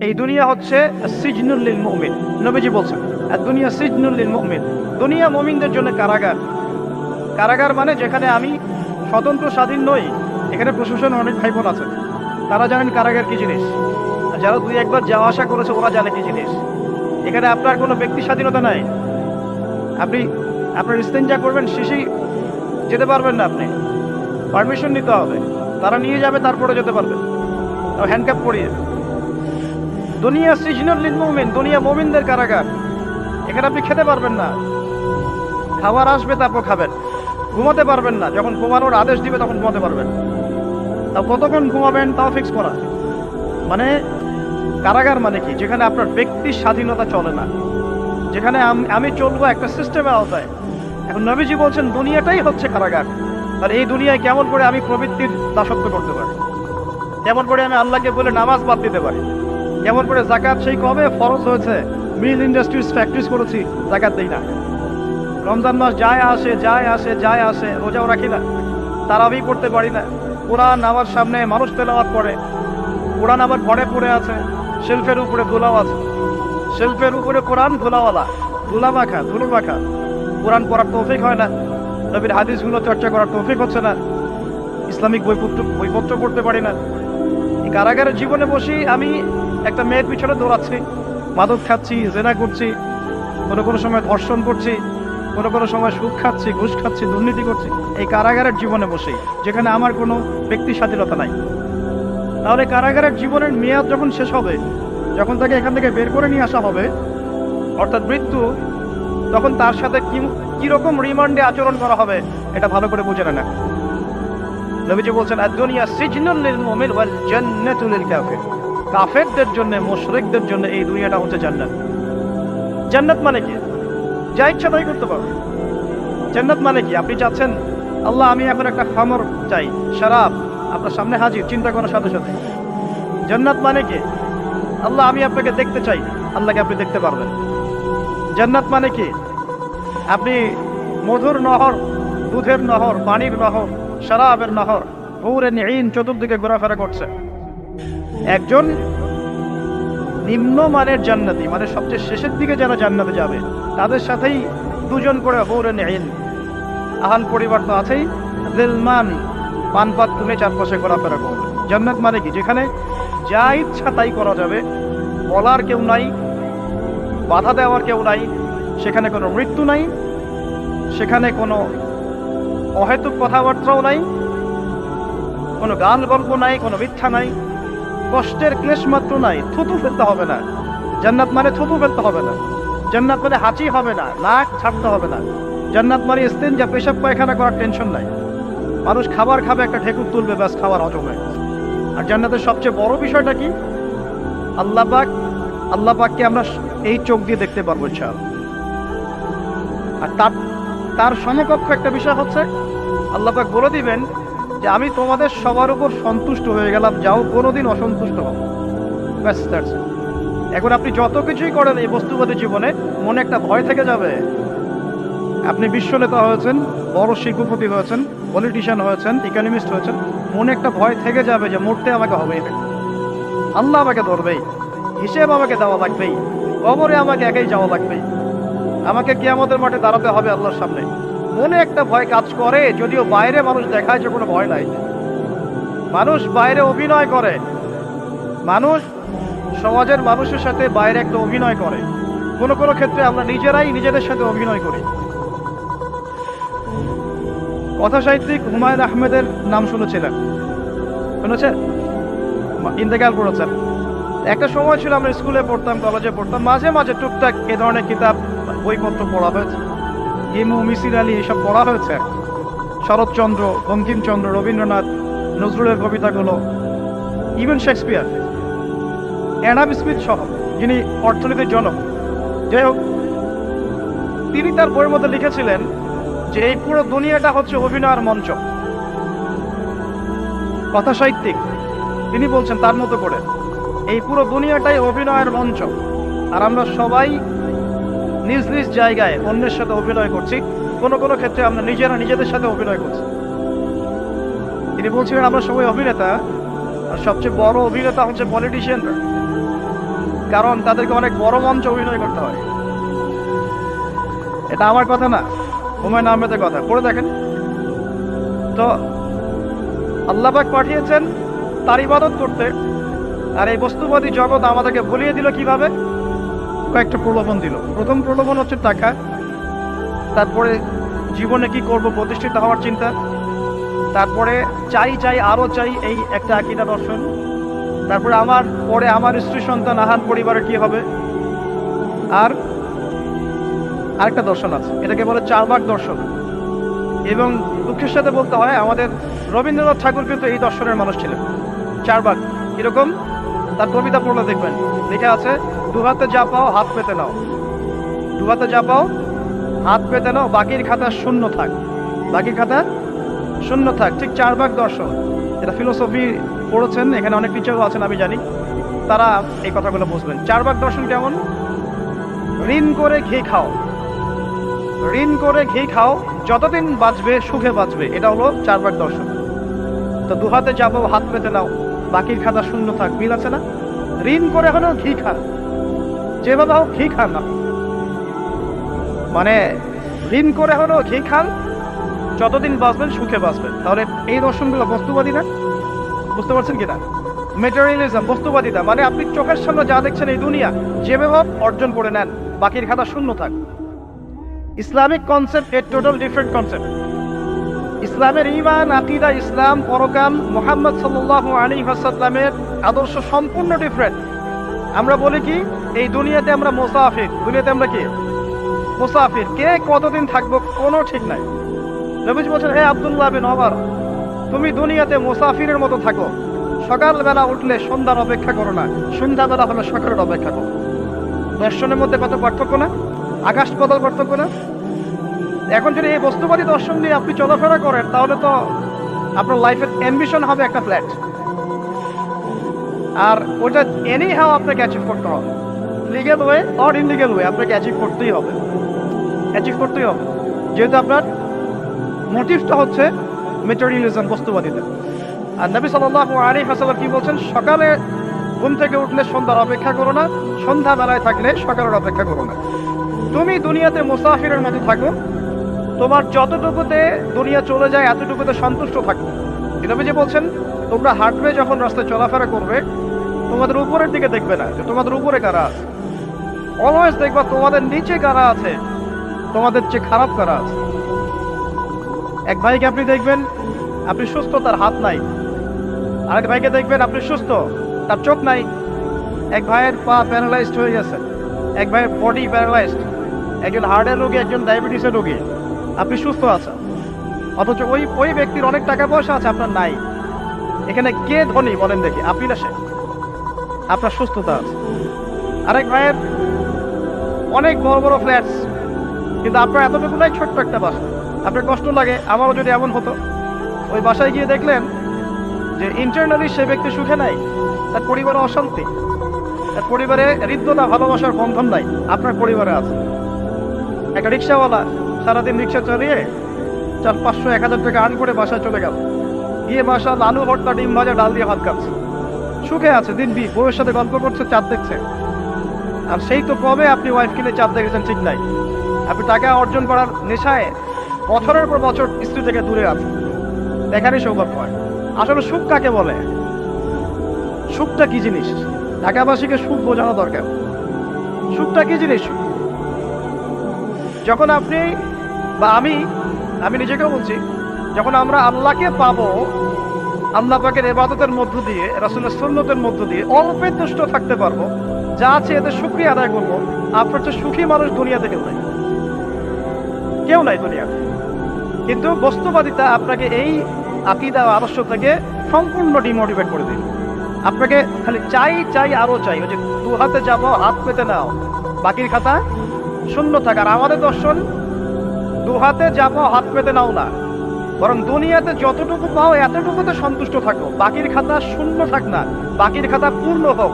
এই দুনিয়া হচ্ছে সিজনুল লিল মুমিন। নবীজি বলছেন আর দুনিয়া সিজনুল লিল মুমিন, দুনিয়া মুমিনদের জন্য কারাগার। কারাগার মানে যেখানে আমি স্বতন্ত্র স্বাধীন নই। এখানে প্রশাসন অনেক ভাই বোন আছে, তারা জানেন কারাগার কি জিনিস। আর যারা দুই একবার যাওয়া আসা করেছে ওরা জানে কি জিনিস। এখানে আপনার কোনো ব্যক্তি স্বাধীনতা নাই। আপনি আপনার ইস্তেঞ্জা করবেন, শিশি যেতে পারবেন না, আপনি পারমিশন নিতে হবে, তারা নিয়ে যাবে, তারপরে যেতে পারবেন হ্যান্ডকাপ পরিয়ে। দুনিয়া সিজনুল লিল মুমিন, দুনিয়া মুমিনদের কারাগার। এখানে আপনি খেতে পারবেন না, খাবার আসবে তারপর খাবেন। ঘুমাতে পারবেন না, যখন ঘুমানোর আদেশ দিবে তখন ঘুমাতে পারবেন। তাও কতক্ষণ ঘুমাবেন তাও ফিক্স করা। মানে কারাগার মানে কি? যেখানে আপনার ব্যক্তির স্বাধীনতা চলে না, যেখানে আমি চলবো একটা সিস্টেমের আওতায়। এখন নবীজি বলছেন দুনিয়াটাই হচ্ছে কারাগার। আর এই দুনিয়ায় কেমন করে আমি প্রবৃত্তির দাসত্ব করতে পারি, কেমন করে আমি আল্লাহকে বলে নামাজ বাদ দিতে পারি, কেমন করে জাকাত সেই কবে ফরজ হয়েছে, মিল ইন্ডাস্ট্রিজ ফ্যাক্টরিজ করেছি, জাকাত দেই না। রমজান মাস যায় আসে যায় আসে যায় আসে, রোজাও রাখি না, তারাবি করতে পারি না। কোরআন আমার সামনে মানুষ তেলাওয়াত করে, কোরআন আবার ঘরে পড়ে আছে, শেলফের উপরে ধুলাও আছে, শেলফের উপরে কোরআন ধুলাওয়ালা, ধুলো মাখা। কোরআন পড়ার তৌফিক হয় না, নবীর হাদিসগুলো চর্চা করার তৌফিক হচ্ছে না, ইসলামিক বইপত্র পড়তে পারি না। এই কারাগারের জীবনে বসি আমি একটা মেয়ের পিছনে দৌড়াচ্ছি, মাদক খাচ্ছি, জেনা করছি, কোনো সময় ধর্ষণ করছি, কোনো সময় সুদ খাচ্ছি, ঘুষ খাচ্ছি, দুর্নীতি করছি। এই কারাগারের জীবনে বসেই, যেখানে আমার কোনো ব্যক্তি স্বাধীনতা নাই। তাহলে কারাগারের জীবনের মেয়াদ যখন শেষ হবে, যখন তাকে এখান থেকে বের করে নিয়ে আসা হবে, অর্থাৎ মৃত্যু, তখন তার সাথে কিরকম রিমান্ডে আচরণ করা হবে এটা ভালো করে বুঝে না। নবীজি বলছেন আদ-দুনিয়া সিজনুল লিল মুমিন ওয়াল জান্নাতু লিল কাফির। কাফেরদের জন্য, মুশরিকদের জন্য এই দুনিয়াটা হচ্ছে জান্নাত। জান্নাত মানে কি? যা ইচ্ছা তাই করতে পারো। জান্নাত মানে কি? আপনি চাচ্ছেন আল্লাহ আমি এখন একটা খামর চাই, শরাব আপনার সামনে হাজির, চিন্তা করার সাথে সাথে। জান্নাত মানে কি? আল্লাহ আমি আপনাকে দেখতে চাই, আল্লাহকে আপনি দেখতে পারবেন। জান্নাত মানে কি? আপনি মধুর নহর, দুধের নহর, পানির নহর, শরাবের নহর, হুরে নিঈন চতুর্দিকে ঘোরাফেরা করছে। একজন নিম্নমানের জান্নাতি, মানে সবচেয়ে শেষের দিকে যারা জান্নাতে যাবে, তাদের সাথেই দুজন করে হুরে নিঈন, আহাল পরিবার তো আছেই, গিলমান পানপাত তুলে চারপাশে ঘোরাফেরা করবে। জান্নাত মানে কি? যেখানে যা ইচ্ছা তাই করা যাবে, বলার কেউ নাই, বাধা দেওয়ার কেউ নাই, সেখানে কোনো মৃত্যু নাই, সেখানে কোনো অহেতুক কথাবার্তাও নাই, কোনো গান গল্প নাই, কোনো মিথ্যা নাই, কষ্টের ক্লেশ মাত্র নাই, থুতু ফেলতে হবে না। জান্নাত মানে থুতু ফেলতে হবে না। জান্নাত মানে হাঁচি হবে না, নাক ছাড়তে হবে না। জান্নাত মানে ইস্তেঞ্জা, পেশাব পায়খানা করার টেনশন নাই। মানুষ খাবার খাবে, একটা ঢেকুর তুলবে, ব্যাস খাবার হজম হয়ে গেছে। আর জান্নাতের সবচেয়ে বড় বিষয়টা কি? আল্লাহ পাককে আমরা এই চোখ দিয়ে দেখতে পারবো ইনশাআল্লাহ। আর তার সমকক্ষ একটা বিষয় হচ্ছে আল্লাহ পাক বলে দিবেন যে আমি তোমাদের সবার উপর সন্তুষ্ট হয়ে গেলাম, যাও কোনোদিন অসন্তুষ্ট হবে। ব্যাস দ্যাটস ইট। এখন আপনি যত কিছুই করেন এই বস্তুবাদী জীবনে, মনে একটা ভয় থেকে যাবে। আপনি বিশ্ব নেতা হয়েছেন, বড় শিল্পপতি হয়েছেন, পলিটিশিয়ান হয়েছেন, ইকোনমিস্ট হয়েছেন, মনে একটা ভয় থেকে যাবে যে মরতে আমাকে হবেই, আল্লাহ আমাকে ধরবেই, হিসেব আমাকে দেওয়া লাগবেই, কবরে আমাকে একাই যাওয়া লাগবেই, আমাকে কিয়ামতের মাঠে দাঁড়াতে হবে আল্লাহর সামনে। মনে একটা ভয় কাজ করে, যদিও বাইরে মানুষ দেখায় যে কোনো ভয় নাই। মানুষ বাইরে অভিনয় করে, মানুষ সমাজের মানুষের সাথে বাইরে একটা অভিনয় করে। কোনো ক্ষেত্রে আমরা নিজেরাই নিজেদের সাথে অভিনয় করি। কথা সাহিত্যিক হুমায়ুন আহমেদের নাম শুনেছেন? ইন্তেকাল করেছেন। একটা সময় ছিল আমরা স্কুলে পড়তাম, কলেজে পড়তাম, মাঝে মাঝে টুকটাক এ ধরনের কিতাব, বইপত্র পড়া হয়েছে। হিমু, মিসির আলী এসব পড়া হয়েছে। শরৎচন্দ্র, বঙ্কিমচন্দ্র, রবীন্দ্রনাথ, নজরুলের কবিতাগুলো, ইভেন শেক্সপিয়ার, অ্যাডাম স্মিথ সহ, যিনি অর্থনীতির জনক। যাই হোক, তিনি তার বইয়ের মধ্যে লিখেছিলেন যে এই পুরো দুনিয়াটা হচ্ছে অভিনয়ের মঞ্চ। কথা সাহিত্যিক তিনি বলছেন তার মতো করে এই পুরো দুনিয়াটাই অভিনয়ের মঞ্চ, আর আমরা সবাই নিজ নিজ জায়গায় অন্যের সাথে অভিনয় করছি। কোনো ক্ষেত্রে আমরা নিজেরা নিজেদের সাথে অভিনয় করছি। তিনি বলছিলেন আমরা সবাই অভিনেতা, আর সবচেয়ে বড় অভিনেতা হচ্ছে পলিটিশিয়ানরা। কারণ তাদেরকে অনেক বড় মঞ্চে অভিনয় করতে হয়। এটা আমার কথা না, হুমায়ুন আহমেদের কথা, পড়ে দেখেন। তো আল্লাহ পাক পাঠিয়েছেন তার ইবাদত করতে, আর এই বস্তুবাদী জগৎ আমাদেরকে ভুলিয়ে দিল কিভাবে? কয়েকটা প্রলোভন দিল। প্রথম প্রলোভন হচ্ছে টাকা, তারপরে জীবনে কি করব প্রতিষ্ঠিত হওয়ার চিন্তা, তারপরে চাই চাই আরো চাই এই একটা আকীদা দর্শন, তারপরে আমার স্ত্রী সন্তান আহার পরিবারের কি হবে, আর আরেকটা দর্শন আছে, এটাকে বলে চারবাক দর্শন। এবং দুঃখের সাথে বলতে হয় আমাদের রবীন্দ্রনাথ ঠাকুর কিন্তু এই দর্শনের মানুষ ছিলেন। চারবাক এরকম, তার কবিতা পড়লে দেখবেন লেখা আছে, দুহাতে যা পাও হাত পেতে নাও, দুহাতে যা পাও হাত পেতে নাও, বাকির খাতা শূন্য থাক, বাকির খাতা শূন্য থাক। ঠিক চারবাক দর্শন, এটা ফিলোসফি পড়েছেন, এখানে অনেক টিচারও আছেন আমি জানি, তারা এই কথাগুলো বুঝবেন। চারবাক দর্শন কেমন? ঋণ করে ঘি খাও, ঋণ করে ঘি খাও, যতদিন বাঁচবে সুখে বাঁচবে, এটা হলো চারবাক দর্শন। তো দুহাতে যাবো হাত পেতে নাও, বাকির খাতা শূন্য থাক, মিল আছে না? ঋণ করে হলেও ঘি খান, যেভাবে হোক ঘি খান না, মানে ঋণ করে হলেও ঘি খান, যতদিন বাঁচবেন সুখে বাঁচবেন। তাহলে এই দর্শনগুলো বস্তুবাদী না? বুঝতে পারছেন কিনা? মেটেরিয়ালিজম, বস্তুবাদিতা, মানে আপনি চোখের সামনে যা দেখছেন এই দুনিয়া, যেভাবে হোক অর্জন করে নেন, বাকির খাতা শূন্য থাক। ইসলামিক কনসেপ্ট এর টোটাল ডিফারেন্ট কনসেপ্ট। ইসলামের ঈমান, আকীদা, ইসলাম, পরকাল, মুহাম্মদ সাল্লাল্লাহু আলাইহি ওয়াসাল্লামের আদর্শ সম্পূর্ণ ডিফারেন্ট। আমরা বলি কি, এই দুনিয়াতে আমরা মুসাফির, দুনিয়াতে আমরা কি মুসাফির, কে কতদিন থাকবো কোনো ঠিক নাই। নবীজি বলছেন, হে আব্দুল্লাহ বিন ওমর, তুমি দুনিয়াতে মুসাফিরের মতো থাকো, সকালবেলা উঠলে সন্ধ্যার অপেক্ষা করো না, সন্ধ্যাবেলা হলে সকালের অপেক্ষা করো। দর্শনের মধ্যে কত পার্থক্য না, আকাশ পাতাল পার্থক্য না? এখন যদি এই বস্তুবাদী দর্শন নিয়ে আপনি চলাফেরা করেন, তাহলে তো আপনার লাইফের অ্যাম্বিশন হবে একটা ফ্ল্যাট, আর ওটা এনি হাও আপনাকে অ্যাচিভ করতে হবে, legal way or illegal way, আপনাকে অ্যাচিভ করতেই হবে, অ্যাচিভ করতেই হবে, যেহেতু আপনার মোটিভটা হচ্ছে মেটেরিয়ালিজম, বস্তুবাদিতা। আর নবী সাল্লাল্লাহু আলাইহি ওয়াসাল্লাম কি বলছেন? সকালে ঘুম থেকে উঠলে সন্ধ্যার অপেক্ষা করো না, সন্ধ্যাবেলায় থাকলে সকালের অপেক্ষা করো না। তুমি দুনিয়াতে মুসাফিরের মতো থাকো, তোমার যতটুকুতে দুনিয়া চলে যায় এতটুকুতে সন্তুষ্ট থাকো। নবীজি বলছেন, তোমরা হাঁটবে যখন রাস্তায় চলাফেরা করবে, তোমাদের উপরের দিকে দেখবে না যে তোমাদের উপরে কারা আছে, অলওয়েজ দেখবা তোমাদের নিচে কারা আছে, তোমাদের চেয়ে খারাপ কারা আছে। এক ভাইকে আপনি দেখবেন আপনি সুস্থ, তার হাত নাই। আরেক ভাইকে দেখবেন আপনি সুস্থ, তার চোখ নাই। এক ভাইয়ের পা প্যারালাইজড হয়ে গেছে, এক ভাইয়ের বডি প্যারালাইজড, একজন হার্টের রোগী, একজন ডায়াবেটিসের রোগী, আপনি সুস্থ আছেন, অথচ ওই ব্যক্তির অনেক টাকা পয়সা আছে, আপনার নাই। এখানে কে ধনী বলেন দেখি, আপনি না সে? আপনার সুস্থতা আছে। আরেক ভাইয়ের অনেক বড় বড় ফ্ল্যাটস, কিন্তু আপনার এতটুকু নাই, ছোট্ট একটা বাসা। আপনার কষ্ট লাগে, আমারও যদি এমন হতো। ওই বাসায় গিয়ে দেখলেন যে ইন্টারনালি সে ব্যক্তি সুখে নাই, তার পরিবারে অশান্তি, তার পরিবারে হৃদ্যতা ভালোবাসার বন্ধন নাই, আপনার পরিবারে আছে। একটা রিক্সাওয়ালা সারাদিন রিক্সা চালিয়ে 400-500-1000 টাকা আর্ন করে বাসায় চলে গেল, গিয়ে বাসা আলু ভর্তা, ডিম ভাজা, ডাল দিয়ে ভাত খাচ্ছে, সুখে আছে, দিনবি বউয়ের সাথে গল্প করছে, চাঁদ দেখছে। আর সেই তো কবে আপনি ওয়াইফ কিনে চাঁদ দেখেছেন ঠিক নাই, আপনি টাকা অর্জন করার নেশায় বছরের পর বছর স্ত্রী থেকে দূরে আছে, দেখারই সৌভাগ্য হয়। আসলে সুখ কাকে বলে, সুখটা কি জিনিস? ঢাকাবাসীকে সুখ বোঝানো দরকার। সুখটা কি জিনিস? যখন আপনি বা আমি নিজেকেও বলছি, যখন আমরা আল্লাহকে পাবো, আল্লাহ পাকের ইবাদতের মধ্য দিয়ে, রাসূলের সুন্নতের মধ্য দিয়ে অল্পে তুষ্ট থাকতে পারবো, যা আছে এতে শুকরিয়া আদায় করবো, আপনার চেয়ে সুখী মানুষ দুনিয়াতে কেউ নাই, কেউ নাই দুনিয়াতে। কিন্তু বস্তুবাদিতা আপনাকে এই আকীদা আদর্শ থেকে সম্পূর্ণ ডিমোটিভেট করে দিবে। আপনাকে খালি চাই চাই আরো চাই, ওই যে দু হাতে যাবো হাত পেতে নাও, বাকির খাতা শূন্য থাক। আর আমাদের দর্শন, দু হাতে যাবো হাত পেতে নাও না, বরং দুনিয়াতে যতটুকু পাও এতটুকুতে সন্তুষ্ট থাকো, বাকির খাতা শূন্য থাক না, বাকির খাতা পূর্ণ হোক।